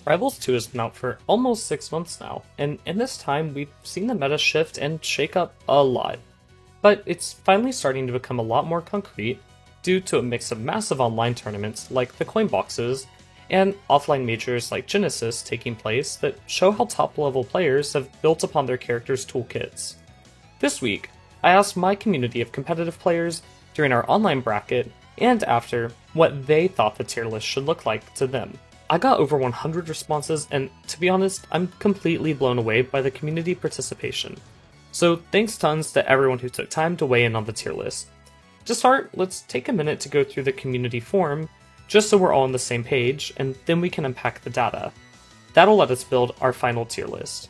Rivals 2 has been out for almost 6 months now, and in this time we've seen the meta shift and shake up a lot. But it's finally starting to become a lot more concrete due to a mix of massive online tournaments like the coin boxes and offline majors like Genesis taking place that show how top level players have built upon their characters' toolkits. This week, I asked my community of competitive players during our online bracket and after what they thought the tier list should look like to them. I got over 100 responses, and to be honest, I'm completely blown away by the community participation. So thanks tons to everyone who took time to weigh in on the tier list. To start, let's take a minute to go through the community forum, just so we're all on the same page, and then we can unpack the data. That'll let us build our final tier list.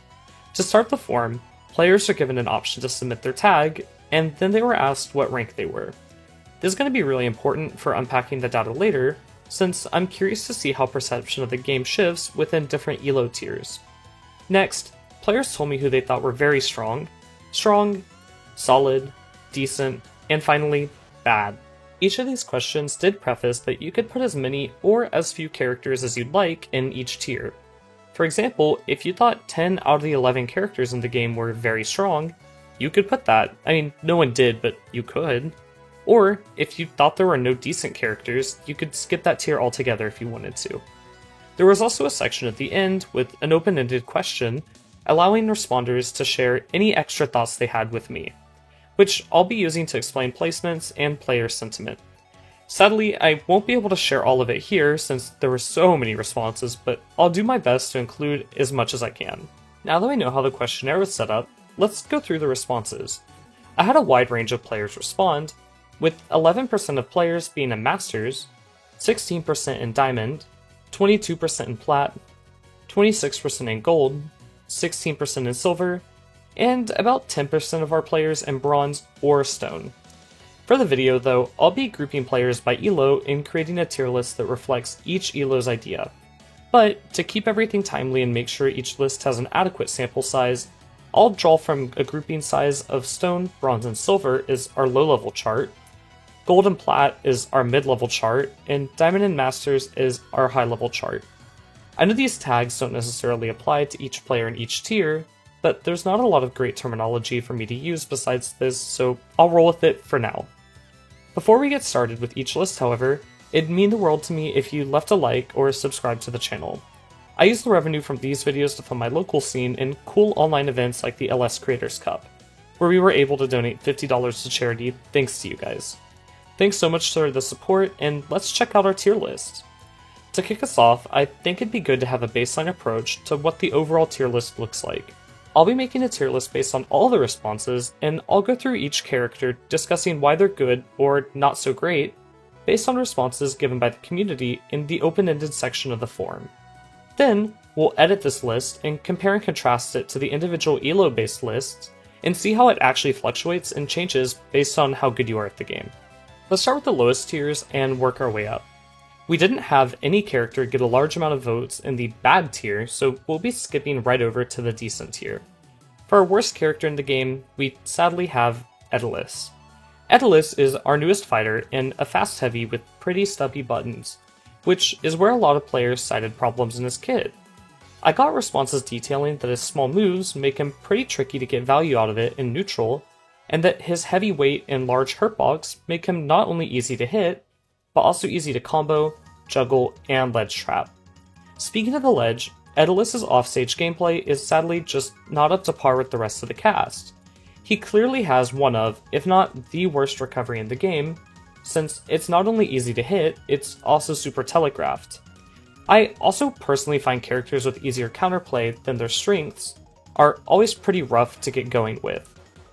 To start the forum, players are given an option to submit their tag, and then they were asked what rank they were. This is going to be really important for unpacking the data later, since I'm curious to see how perception of the game shifts within different ELO tiers. Next, players told me who they thought were very strong, solid, decent, and finally, bad. Each of these questions did preface that you could put as many or as few characters as you'd like in each tier. For example, if you thought 10 out of the 11 characters in the game were very strong, you could put that. I mean, no one did, but you could. Or, if you thought there were no decent characters, you could skip that tier altogether if you wanted to. There was also a section at the end with an open-ended question, allowing responders to share any extra thoughts they had with me, which I'll be using to explain placements and player sentiment. Sadly, I won't be able to share all of it here since there were so many responses, but I'll do my best to include as much as I can. Now that we know how the questionnaire was set up, let's go through the responses. I had a wide range of players respond, with 11% of players being in Masters, 16% in Diamond, 22% in Plat, 26% in Gold, 16% in Silver, and about 10% of our players in Bronze or Stone. For the video though, I'll be grouping players by ELO and creating a tier list that reflects each ELO's idea. But to keep everything timely and make sure each list has an adequate sample size, I'll draw from a grouping size of Stone, Bronze, and Silver is our low-level chart, Gold and Plat is our mid-level chart, and Diamond and Masters is our high-level chart. I know these tags don't necessarily apply to each player in each tier, but there's not a lot of great terminology for me to use besides this, so I'll roll with it for now. Before we get started with each list, however, it'd mean the world to me if you left a like or subscribe to the channel. I use the revenue from these videos to fund my local scene in cool online events like the LS Creators Cup, where we were able to donate $50 to charity thanks to you guys. Thanks so much for the support, and let's check out our tier list. To kick us off, I think it'd be good to have a baseline approach to what the overall tier list looks like. I'll be making a tier list based on all the responses, and I'll go through each character discussing why they're good or not so great, based on responses given by the community in the open-ended section of the forum. Then, we'll edit this list and compare and contrast it to the individual ELO-based lists, and see how it actually fluctuates and changes based on how good you are at the game. Let's start with the lowest tiers and work our way up. We didn't have any character get a large amount of votes in the bad tier, so we'll be skipping right over to the decent tier. For our worst character in the game, we sadly have Edelus. Edelus is our newest fighter and a fast heavy with pretty stubby buttons, which is where a lot of players cited problems in his kit. I got responses detailing that his small moves make him pretty tricky to get value out of it in neutral, and that his heavy weight and large hurt box make him not only easy to hit, but also easy to combo, juggle, and ledge trap. Speaking of the ledge, Edelus's offstage gameplay is sadly just not up to par with the rest of the cast. He clearly has one of, if not the worst recovery in the game, since it's not only easy to hit, it's also super telegraphed. I also personally find characters with easier counterplay than their strengths are always pretty rough to get going with,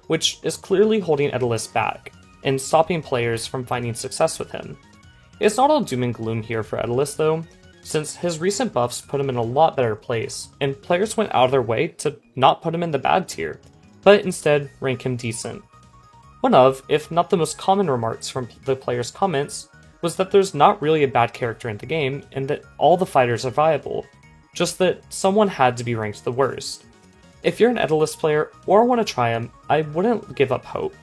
which is clearly holding Edelus back, and stopping players from finding success with him. It's not all doom and gloom here for Edelus though, since his recent buffs put him in a lot better place, and players went out of their way to not put him in the bad tier, but instead rank him decent. One of, if not the most common remarks from the players' comments, was that there's not really a bad character in the game, and that all the fighters are viable, just that someone had to be ranked the worst. If you're an Edelus player or want to try him, I wouldn't give up hope.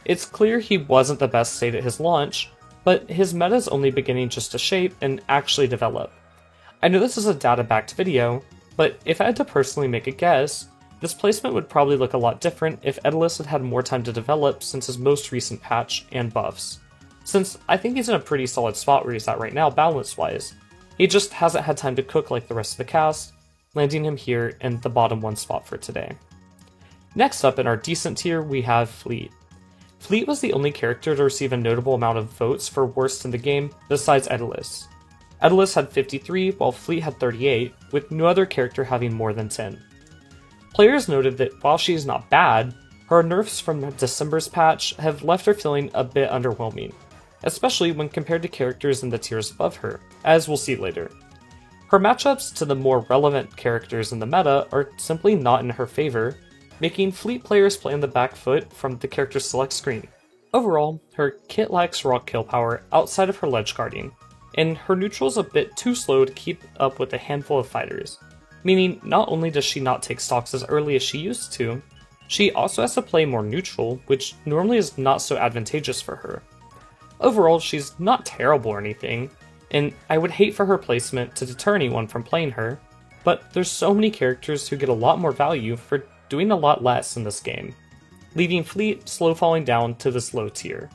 It's clear he wasn't the best state at his launch, but his meta is only beginning just to shape and actually develop. I know this is a data-backed video, but if I had to personally make a guess, this placement would probably look a lot different if Edelus had had more time to develop since his most recent patch and buffs. Since I think he's in a pretty solid spot where he's at right now balance-wise. He just hasn't had time to cook like the rest of the cast, landing him here in the bottom 1 spot for today. Next up in our decent tier, we have Fleet. Fleet was the only character to receive a notable amount of votes for worst in the game besides Edelus. Edelus had 53, while Fleet had 38, with no other character having more than 10. Players noted that while she is not bad, her nerfs from December's patch have left her feeling a bit underwhelming, especially when compared to characters in the tiers above her, as we'll see later. Her matchups to the more relevant characters in the meta are simply not in her favor, making Fleet players play on the back foot from the character's select screen. Overall, her kit lacks raw kill power outside of her ledge guarding, and her neutral is a bit too slow to keep up with a handful of fighters, meaning not only does she not take stocks as early as she used to, she also has to play more neutral, which normally is not so advantageous for her. Overall, she's not terrible or anything, and I would hate for her placement to deter anyone from playing her, but there's so many characters who get a lot more value for doing a lot less in this game, leaving Fleet slow falling down to this low tier.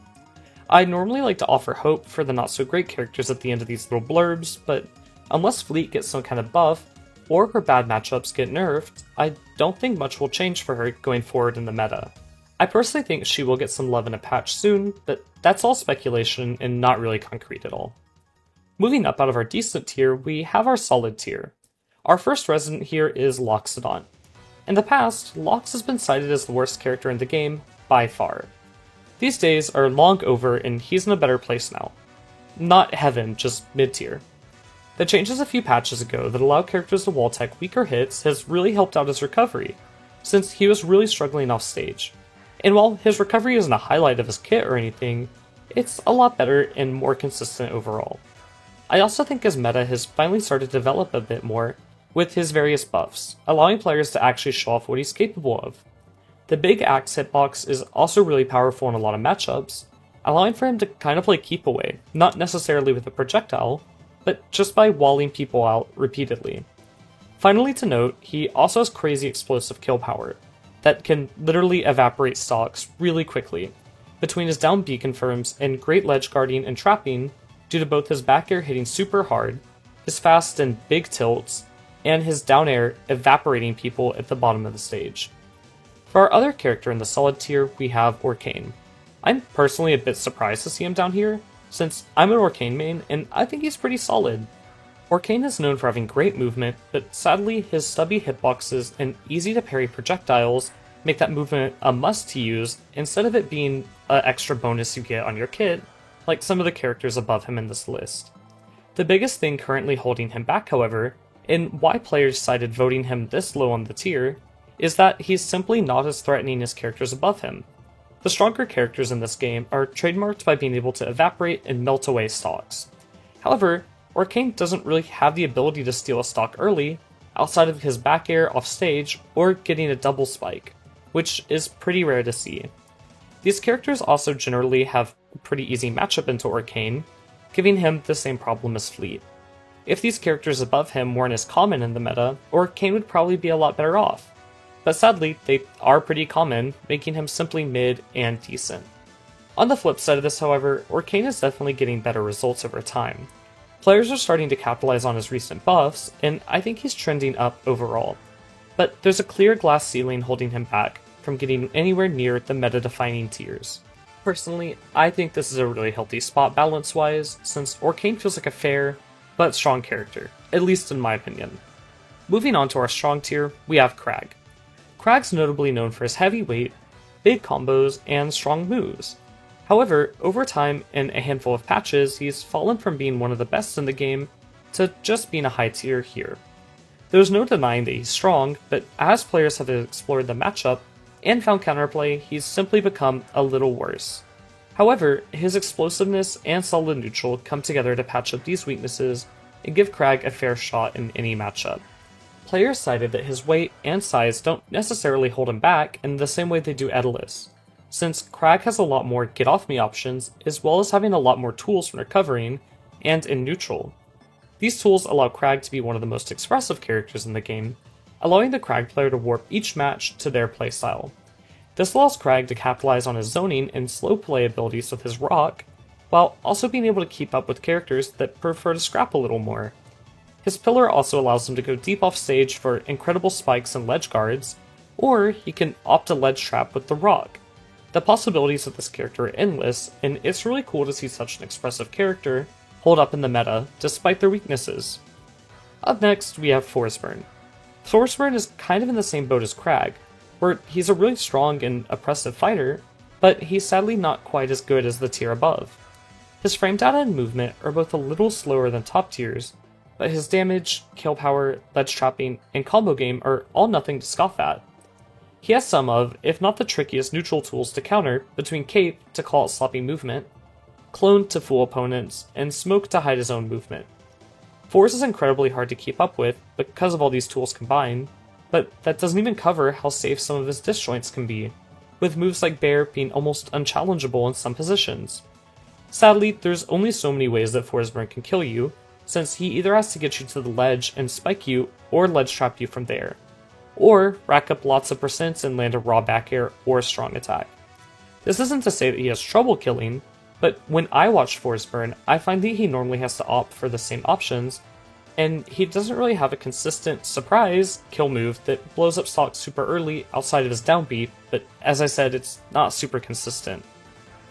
I normally like to offer hope for the not so great characters at the end of these little blurbs, but unless Fleet gets some kind of buff, or her bad matchups get nerfed, I don't think much will change for her going forward in the meta. I personally think she will get some love in a patch soon, but that's all speculation and not really concrete at all. Moving up out of our decent tier, we have our solid tier. Our first resident here is Loxodon. In the past, Lox has been cited as the worst character in the game, by far. These days are long over and he's in a better place now. Not heaven, just mid-tier. The changes a few patches ago that allow characters to wall tech weaker hits has really helped out his recovery, since he was really struggling off stage. And while his recovery isn't a highlight of his kit or anything, it's a lot better and more consistent overall. I also think his meta has finally started to develop a bit more with his various buffs, allowing players to actually show off what he's capable of. The big axe hitbox is also really powerful in a lot of matchups, allowing for him to kind of play keep away, not necessarily with a projectile, but just by walling people out repeatedly. Finally to note, he also has crazy explosive kill power that can literally evaporate stocks really quickly, between his down B confirms and great ledge guarding and trapping due to both his back air hitting super hard, his fast and big tilts, and his down air evaporating people at the bottom of the stage. For our other character in the solid tier, we have Orcane. I'm personally a bit surprised to see him down here, since I'm an Orcane main and I think he's pretty solid. Orcane is known for having great movement, but sadly his stubby hitboxes and easy to parry projectiles make that movement a must to use instead of it being an extra bonus you get on your kit, like some of the characters above him in this list. The biggest thing currently holding him back, however, and why players cited voting him this low on the tier, is that he's simply not as threatening as characters above him. The stronger characters in this game are trademarked by being able to evaporate and melt away stocks. However, Orcane doesn't really have the ability to steal a stock early, outside of his back air off stage or getting a double spike, which is pretty rare to see. These characters also generally have a pretty easy matchup into Orcane, giving him the same problem as Fleet. If these characters above him weren't as common in the meta, Orcane would probably be a lot better off. But sadly, they are pretty common, making him simply mid and decent. On the flip side of this, however, Orcane is definitely getting better results over time. Players are starting to capitalize on his recent buffs, and I think he's trending up overall. But there's a clear glass ceiling holding him back from getting anywhere near the meta-defining tiers. Personally, I think this is a really healthy spot balance-wise, since Orcane feels like a fair, but strong character, at least in my opinion. Moving on to our strong tier, we have Kragg. Kragg's notably known for his heavy weight, big combos, and strong moves. However, over time and a handful of patches, he's fallen from being one of the best in the game to just being a high tier here. There's no denying that he's strong, but as players have explored the matchup and found counterplay, he's simply become a little worse. However, his explosiveness and solid neutral come together to patch up these weaknesses and give Kragg a fair shot in any matchup. Players cited that his weight and size don't necessarily hold him back in the same way they do Edelus, since Kragg has a lot more get-off-me options as well as having a lot more tools when recovering and in neutral. These tools allow Crag to be one of the most expressive characters in the game, allowing the Crag player to warp each match to their playstyle. This allows Crag to capitalize on his zoning and slow play abilities with his rock, while also being able to keep up with characters that prefer to scrap a little more. His pillar also allows him to go deep off stage for incredible spikes and ledge guards, or he can opt a ledge trap with the rock. The possibilities of this character are endless, and it's really cool to see such an expressive character hold up in the meta, despite their weaknesses. Up next, we have Forsburn. Forsburn is kind of in the same boat as Crag, where he's a really strong and oppressive fighter, but he's sadly not quite as good as the tier above. His frame data and movement are both a little slower than top tiers, but his damage, kill power, ledge trapping, and combo game are all nothing to scoff at. He has some of, if not the trickiest neutral tools to counter, between Cape to call out sloppy movement, Clone to fool opponents, and Smoke to hide his own movement. Force is incredibly hard to keep up with because of all these tools combined, but that doesn't even cover how safe some of his disjoints can be, with moves like Bear being almost unchallengeable in some positions. Sadly, there's only so many ways that Forsburn can kill you, since he either has to get you to the ledge and spike you, or ledge trap you from there, or rack up lots of percents and land a raw back air or a strong attack. This isn't to say that he has trouble killing, but when I watch Forsburn, I find that he normally has to opt for the same options, and he doesn't really have a consistent surprise kill move that blows up stocks super early outside of his downbeat, but as I said, it's not super consistent.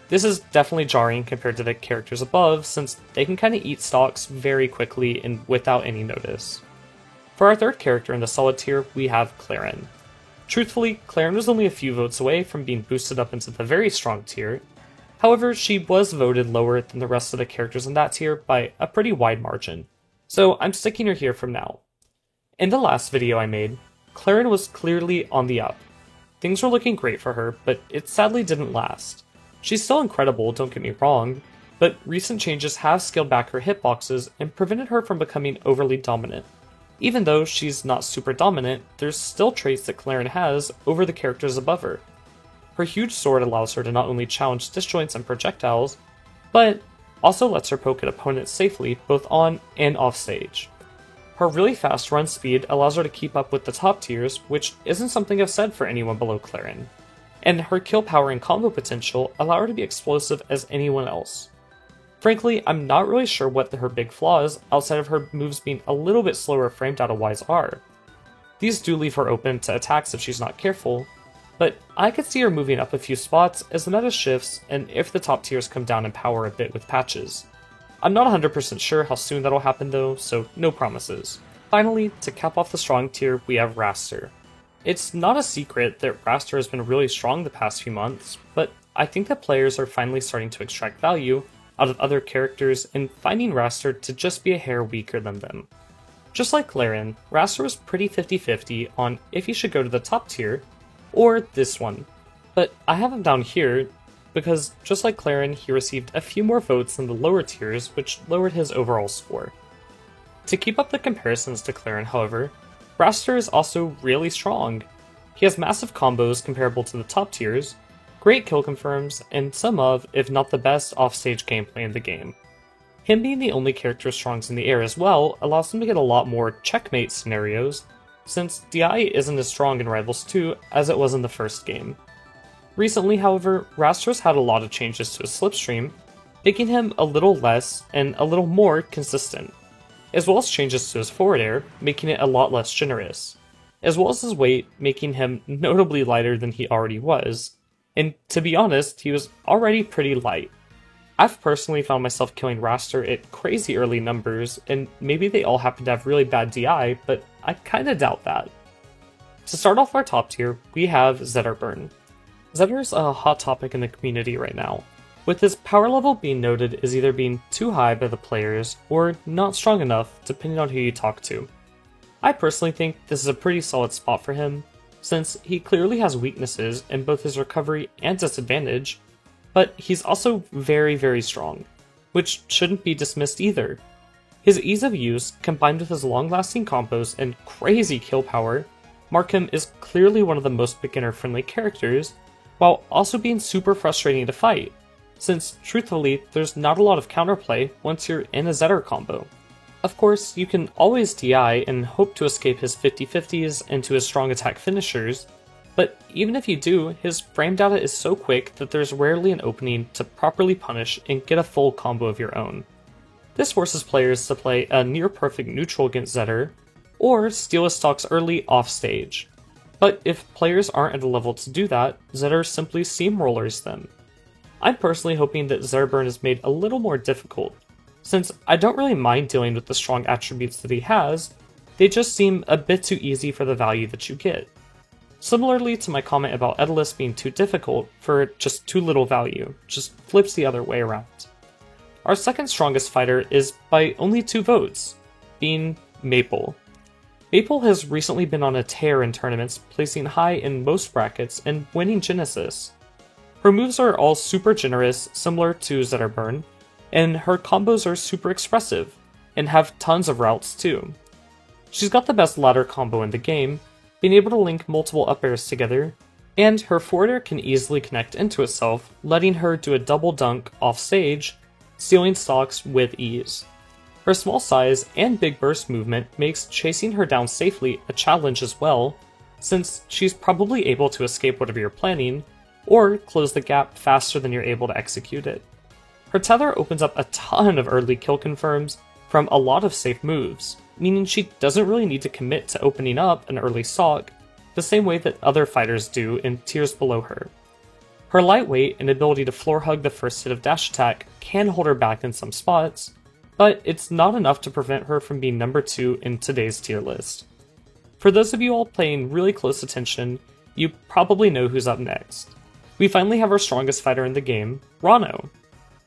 This is definitely jarring compared to the characters above, since they can kinda eat stocks very quickly and without any notice. For our third character in the solid tier, we have Clarin. Truthfully, Clarin was only a few votes away from being boosted up into the very strong tier. However, she was voted lower than the rest of the characters in that tier by a pretty wide margin, so I'm sticking her here from now. In the last video I made, Clarin was clearly on the up. Things were looking great for her, but it sadly didn't last. She's still incredible, don't get me wrong, but recent changes have scaled back her hitboxes and prevented her from becoming overly dominant. Even though she's not super dominant, there's still traits that Clarin has over the characters above her. Her huge sword allows her to not only challenge disjoints and projectiles, but also lets her poke at opponents safely both on and off stage. Her really fast run speed allows her to keep up with the top tiers, which isn't something I've said for anyone below Clarin. And her kill power and combo potential allow her to be explosive as anyone else. Frankly, I'm not really sure what her big flaws, outside of her moves being a little bit slower frame data wise, are. These do leave her open to attacks if she's not careful, but I could see her moving up a few spots as the meta shifts and if the top tiers come down in power a bit with patches. I'm not 100% sure how soon that'll happen though, so no promises. Finally, to cap off the strong tier, we have Raster. It's not a secret that Raster has been really strong the past few months, but I think that players are finally starting to extract value out of other characters and finding Raster to just be a hair weaker than them. Just like Clarin, Raster was pretty 50-50 on if he should go to the top tier, or this one, but I have him down here because just like Clarin, he received a few more votes than the lower tiers, which lowered his overall score. To keep up the comparisons to Clarin, however, Raster is also really strong. He has massive combos comparable to the top tiers, great kill confirms, and some of, if not the best, offstage gameplay in the game. Him being the only character strongs in the air as well allows him to get a lot more checkmate scenarios, since DI isn't as strong in Rivals 2 as it was in the first game. Recently, however, Raster's had a lot of changes to his slipstream, making him a little less and a little more consistent, as well as changes to his forward air, making it a lot less generous, as well as his weight, making him notably lighter than he already was, and to be honest, he was already pretty light. I've personally found myself killing Raster at crazy early numbers, and maybe they all happen to have really bad DI, but I kinda doubt that. To start off our top tier, we have Zetterburn. Zetter's a hot topic in the community right now, with his power level being noted as either being too high by the players or not strong enough depending on who you talk to. I personally think this is a pretty solid spot for him, since he clearly has weaknesses in both his recovery and disadvantage, but he's also very, very strong, which shouldn't be dismissed either. His ease of use, combined with his long-lasting combos and crazy kill power, mark him as clearly one of the most beginner-friendly characters, while also being super frustrating to fight, since truthfully there's not a lot of counterplay once you're in a Zetter combo. Of course, you can always DI and hope to escape his 50-50s into his strong attack finishers, but even if you do, his frame data is so quick that there's rarely an opening to properly punish and get a full combo of your own. This forces players to play a near-perfect neutral against Zetter, or steal his stocks early off stage. But if players aren't at a level to do that, Zetter simply steamrollers them. I'm personally hoping that Zetterburn is made a little more difficult, since I don't really mind dealing with the strong attributes that he has, they just seem a bit too easy for the value that you get. Similarly to my comment about Edelus being too difficult for just too little value, just flips the other way around. Our second strongest fighter is by only 2 votes, being Maple. Maple has recently been on a tear in tournaments, placing high in most brackets and winning Genesis. Her moves are all super generous, similar to Zetterburn, and her combos are super expressive, and have tons of routes too. She's got the best ladder combo in the game, being able to link multiple up airs together, and her forward air can easily connect into itself, letting her do a double dunk off stage, stealing stocks with ease. Her small size and big burst movement makes chasing her down safely a challenge as well, since she's probably able to escape whatever you're planning, or close the gap faster than you're able to execute it. Her tether opens up a ton of early kill confirms from a lot of safe moves, meaning she doesn't really need to commit to opening up an early stock the same way that other fighters do in tiers below her. Her lightweight and ability to floor hug the first hit of dash attack can hold her back in some spots, but it's not enough to prevent her from being number 2 in today's tier list. For those of you all paying really close attention, you probably know who's up next. We finally have our strongest fighter in the game, Rano.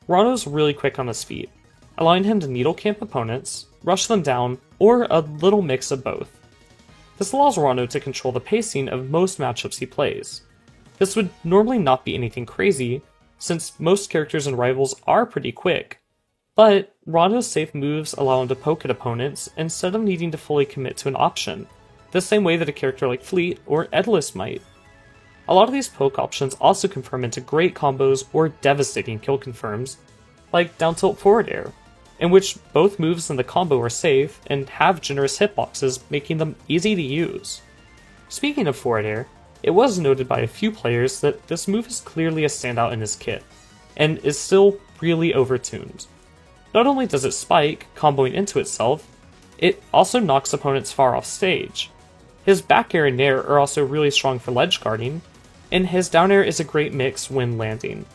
Rano's really quick on his feet, allowing him to needle camp opponents, rush them down, or a little mix of both. This allows Rano to control the pacing of most matchups he plays. This would normally not be anything crazy, since most characters and rivals are pretty quick, but Rano's safe moves allow him to poke at opponents instead of needing to fully commit to an option, the same way that a character like Fleet or Edelus might. A lot of these poke options also confirm into great combos or devastating kill confirms, like down tilt forward air, in which both moves in the combo are safe and have generous hitboxes, making them easy to use. Speaking of forward air, it was noted by a few players that this move is clearly a standout in his kit, and is still really overtuned. Not only does it spike, comboing into itself, it also knocks opponents far off stage. His back air and nair are also really strong for ledge guarding, and his down air is a great mix when landing.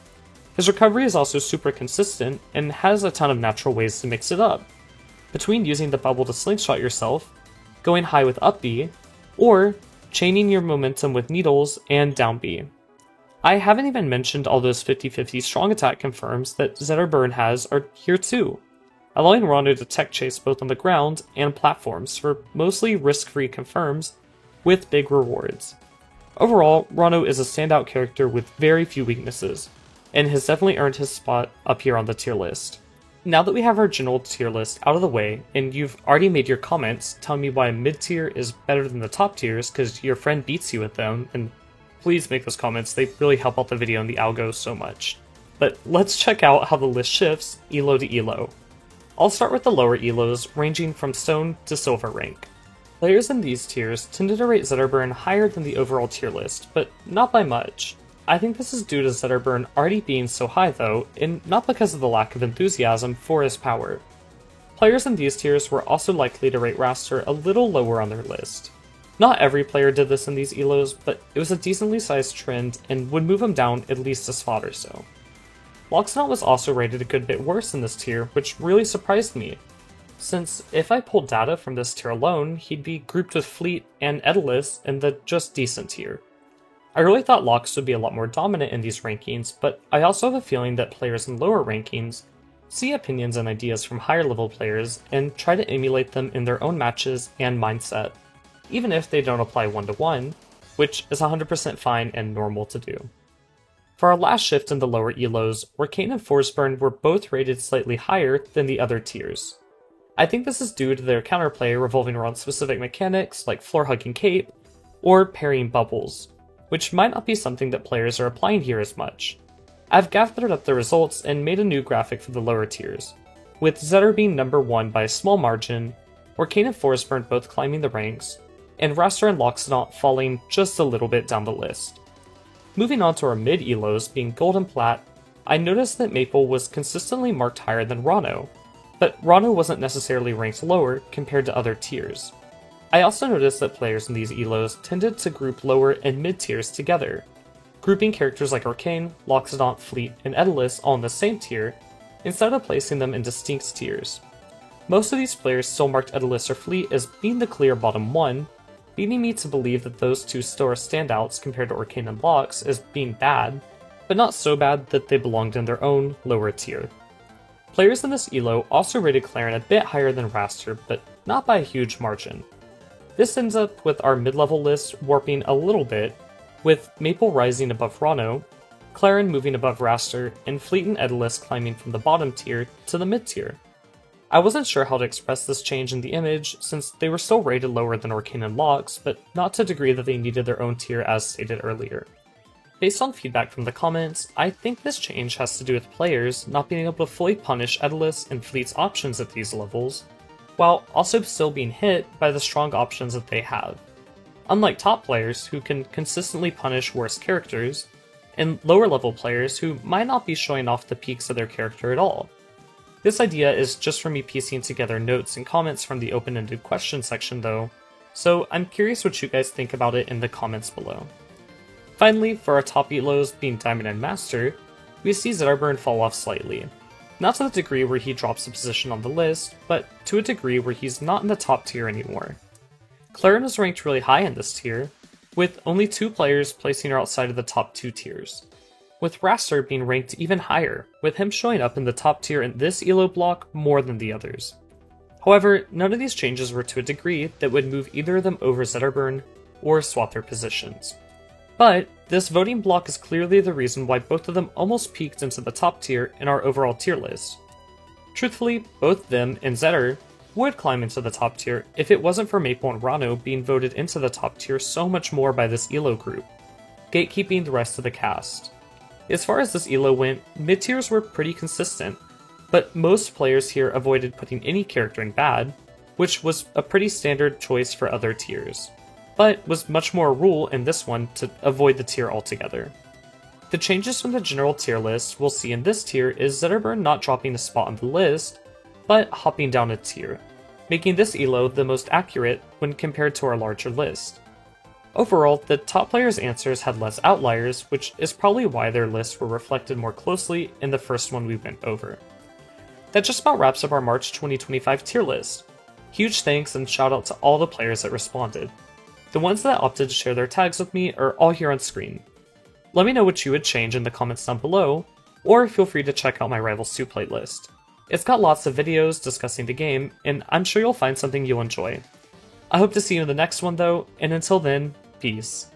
His recovery is also super consistent, and has a ton of natural ways to mix it up, between using the bubble to slingshot yourself, going high with up B, or chaining your momentum with needles and down B. I haven't even mentioned all those 50-50 strong attack confirms that Zetterburn has are here too, allowing Rano to tech chase both on the ground and platforms for mostly risk-free confirms with big rewards. Overall, Rano is a standout character with very few weaknesses, and has definitely earned his spot up here on the tier list. Now that we have our general tier list out of the way, and you've already made your comments telling me why mid-tier is better than the top tiers because your friend beats you with them, and please make those comments, they really help out the video and the algo so much. But let's check out how the list shifts elo to elo. I'll start with the lower elos, ranging from stone to silver rank. Players in these tiers tended to rate Zetterburn higher than the overall tier list, but not by much. I think this is due to Zetterburn already being so high though, and not because of the lack of enthusiasm for his power. Players in these tiers were also likely to rate Raster a little lower on their list. Not every player did this in these elos, but it was a decently sized trend and would move him down at least a spot or so. Loxodon was also rated a good bit worse in this tier, which really surprised me, since if I pulled data from this tier alone, he'd be grouped with Fleet and Edelus in the just decent tier. I really thought Lox would be a lot more dominant in these rankings, but I also have a feeling that players in lower rankings see opinions and ideas from higher level players and try to emulate them in their own matches and mindset, even if they don't apply one-to-one, which is 100% fine and normal to do. For our last shift in the lower elos, Orcane and Forsburn were both rated slightly higher than the other tiers. I think this is due to their counterplay revolving around specific mechanics like floor hugging cape, or parrying bubbles, which might not be something that players are applying here as much. I've gathered up the results and made a new graphic for the lower tiers, with Zedder being number 1 by a small margin, Orcane and Forestburn both climbing the ranks, and Raster and Loxodont falling just a little bit down the list. Moving on to our mid-elos being Gold and Plat, I noticed that Maple was consistently marked higher than Rano, but Rano wasn't necessarily ranked lower compared to other tiers. I also noticed that players in these elos tended to group lower and mid tiers together, grouping characters like Orcane, Loxodont, Fleet, and Edelus all in the same tier, instead of placing them in distinct tiers. Most of these players still marked Edelus or Fleet as being the clear bottom 1, leading me to believe that those two still are standouts compared to Orcane and Lox as being bad, but not so bad that they belonged in their own lower tier. Players in this elo also rated Clarin a bit higher than Raster, but not by a huge margin. This ends up with our mid-level list warping a little bit, with Maple rising above Rano, Clarin moving above Raster, and Fleet and Edelus climbing from the bottom tier to the mid tier. I wasn't sure how to express this change in the image, since they were still rated lower than Orcane and Lox, but not to the degree that they needed their own tier as stated earlier. Based on feedback from the comments, I think this change has to do with players not being able to fully punish Edelus and Fleet's options at these levels, while also still being hit by the strong options that they have. Unlike top players who can consistently punish worse characters, and lower level players who might not be showing off the peaks of their character at all. This idea is just from me piecing together notes and comments from the open-ended question section though, so I'm curious what you guys think about it in the comments below. Finally, for our top elos being Diamond and Master, we see Zedderburn fall off slightly. Not to the degree where he drops a position on the list, but to a degree where he's not in the top tier anymore. Clarin was ranked really high in this tier, with only 2 players placing her outside of the top 2 tiers, with Raster being ranked even higher, with him showing up in the top tier in this elo block more than the others. However, none of these changes were to a degree that would move either of them over Zedderburn or swap their positions. But this voting block is clearly the reason why both of them almost peaked into the top tier in our overall tier list. Truthfully, both them and Zedder would climb into the top tier if it wasn't for Maple and Rano being voted into the top tier so much more by this elo group, gatekeeping the rest of the cast. As far as this elo went, mid-tiers were pretty consistent, but most players here avoided putting any character in bad, which was a pretty standard choice for other tiers, but was much more a rule in this one to avoid the tier altogether. The changes from the general tier list we'll see in this tier is Zedderburn not dropping a spot on the list, but hopping down a tier, making this elo the most accurate when compared to our larger list. Overall, the top players' answers had less outliers, which is probably why their lists were reflected more closely in the first one we went over. That just about wraps up our March 2025 tier list. Huge thanks and shout out to all the players that responded. The ones that opted to share their tags with me are all here on screen. Let me know what you would change in the comments down below, or feel free to check out my Rivals 2 playlist. It's got lots of videos discussing the game, and I'm sure you'll find something you'll enjoy. I hope to see you in the next one though, and until then, peace.